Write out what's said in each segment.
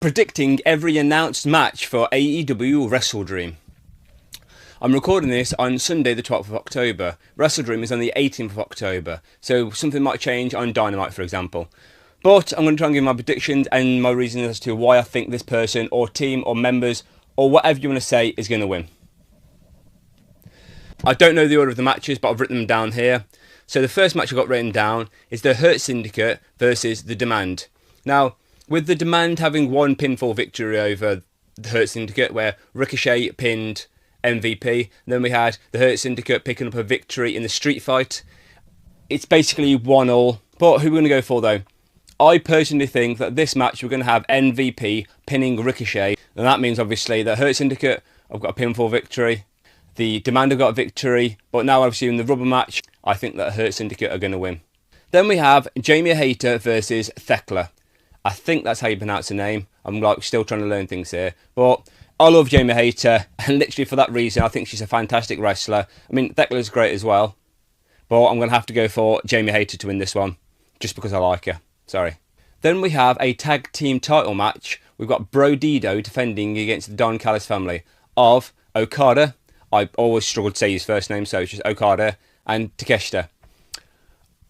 predicting every announced match for AEW Wrestledream. I'm recording this on Sunday the 12th of October. Wrestledream is on the 18th of October, so something might change on Dynamite, for example. But I'm going to try and give my predictions and my reasons as to why I think this person or team or members or whatever you want to say is going to win. I don't know the order of the matches, but I've written them down here. So the first match I've got written down is the Hurt Syndicate versus the Demand. Now, with the Demand having one pinfall victory over the Hurt Syndicate, where Ricochet pinned MVP, and then we had the Hurt Syndicate picking up a victory in the street fight. It's basically 1-1. But who we're going to go for, though? I personally think that this match we're going to have MVP pinning Ricochet, and that means obviously that Hurt Syndicate have got a pinfall victory, the Demand have got a victory, but now obviously in the rubber match, I think that Hurt Syndicate are going to win. Then we have Jamie Hayter versus Thekla. I think that's how you pronounce the name. I'm still trying to learn things here, but I love Jamie Hayter, and literally for that reason, I think she's a fantastic wrestler. I mean, Thekla's great as well, but I'm going to have to go for Jamie Hayter to win this one, just because I like her. Sorry. Then we have a tag team title match. We've got Bro Dido defending against the Don Callis family of Okada. I always struggle to say his first name, so it's just Okada and Takeshita.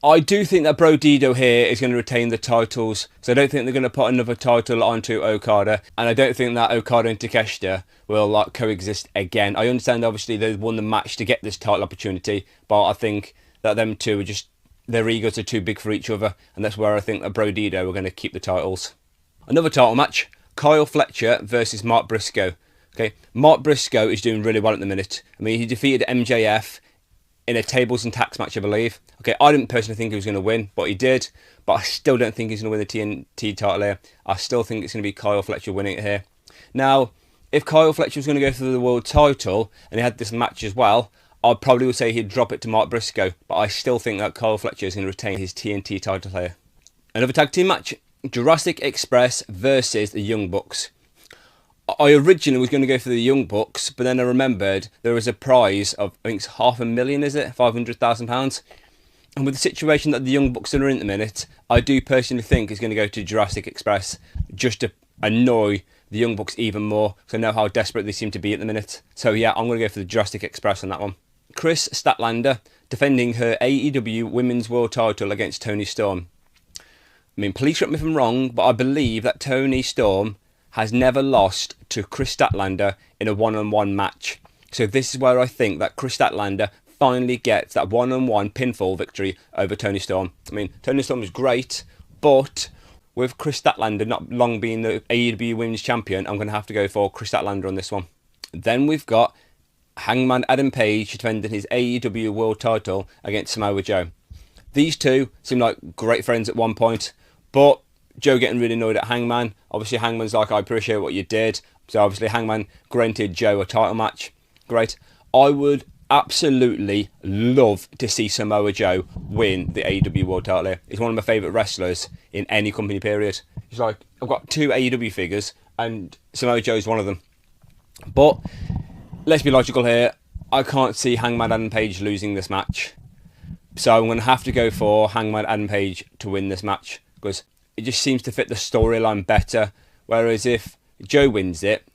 I do think that Bro Dido here is going to retain the titles, so I don't think they're going to put another title onto Okada, and I don't think that Okada and Takeshita will coexist again. I understand obviously they won the match to get this title opportunity, but I think that them two are just, their egos are too big for each other, and that's where I think that Bro Dido are going to keep the titles. Another title match, Kyle Fletcher versus Mark Briscoe. Okay, Mark Briscoe is doing really well at the minute. I mean, he defeated MJF in a tables and tacks match, I believe. Okay, I didn't personally think he was going to win, but he did. But I still don't think he's going to win the TNT title here. I still think it's going to be Kyle Fletcher winning it here. Now, if Kyle Fletcher was going to go for the world title, and he had this match as well, I probably would say he'd drop it to Mark Briscoe. But I still think that Kyle Fletcher is going to retain his TNT title here. Another tag team match, Jurassic Express versus the Young Bucks. I originally was going to go for the Young Bucks, but then I remembered there was a prize of, I think it's $500,000, is it? £500,000. And with the situation that the Young Bucks are in at the minute, I do personally think it's going to go to Jurassic Express just to annoy the Young Bucks even more, because I know how desperate they seem to be at the minute. So yeah, I'm going to go for the Jurassic Express on that one. Chris Statlander defending her AEW Women's World title against Toni Storm. I mean, please correct me if I'm wrong, but I believe that Toni Storm has never lost to Chris Statlander in a one-on-one match. So this is where I think that Chris Statlander finally gets that one-on-one pinfall victory over Toni Storm. I mean, Toni Storm is great, but with Chris Statlander not long being the AEW Women's Champion, I'm going to have to go for Chris Statlander on this one. Then we've got Hangman Adam Page defending his AEW World title against Samoa Joe. These two seem like great friends at one point, but Joe getting really annoyed at Hangman. Obviously Hangman's like, I appreciate what you did. So obviously Hangman granted Joe a title match. Great. I would absolutely love to see Samoa Joe win the AEW World title here. He's one of my favourite wrestlers in any company period. He's like, I've got 2 AEW figures and Samoa Joe's one of them. But let's be logical here. I can't see Hangman Adam Page losing this match. So I'm going to have to go for Hangman Adam Page to win this match, because it just seems to fit the storyline better. Whereas if Joe wins it,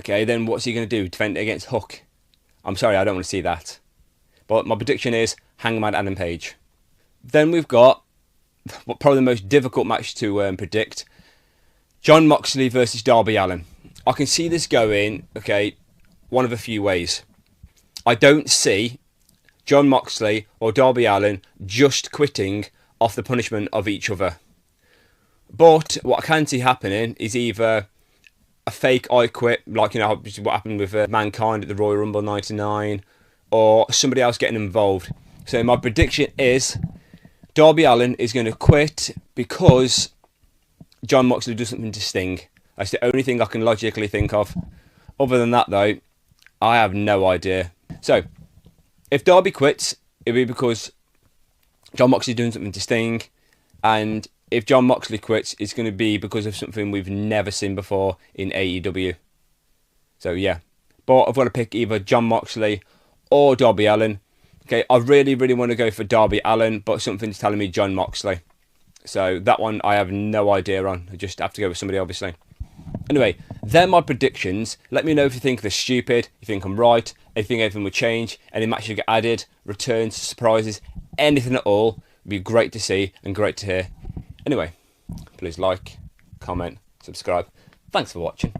okay, then what's he going to do? Defend it against Hook? I'm sorry, I don't want to see that. But my prediction is Hangman Adam Page. Then we've got probably the most difficult match to predict. Jon Moxley versus Darby Allin. I can see this going, okay, one of a few ways. I don't see Jon Moxley or Darby Allin just quitting off the punishment of each other. But what I can see happening is either a fake I quit, like, you know, what happened with Mankind at the Royal Rumble 99, or somebody else getting involved. So my prediction is Darby Allin is going to quit because Jon Moxley does something to Sting. That's the only thing I can logically think of. Other than that, though, I have no idea. So, if Darby quits, it'll be because Jon Moxley's doing something to Sting, and if Jon Moxley quits, it's going to be because of something we've never seen before in AEW. So yeah, but I've got to pick either Jon Moxley or Darby Allin. Okay, I really want to go for Darby Allin, but something's telling me Jon Moxley. So that one I have no idea on. I just have to go with somebody, obviously. Anyway, they're my predictions. Let me know if you think they're stupid, if you think I'm right, if you think anything will change, any matches get added, returns, surprises, anything at all. It'd be great to see and great to hear. Anyway, please like, comment, subscribe. Thanks for watching.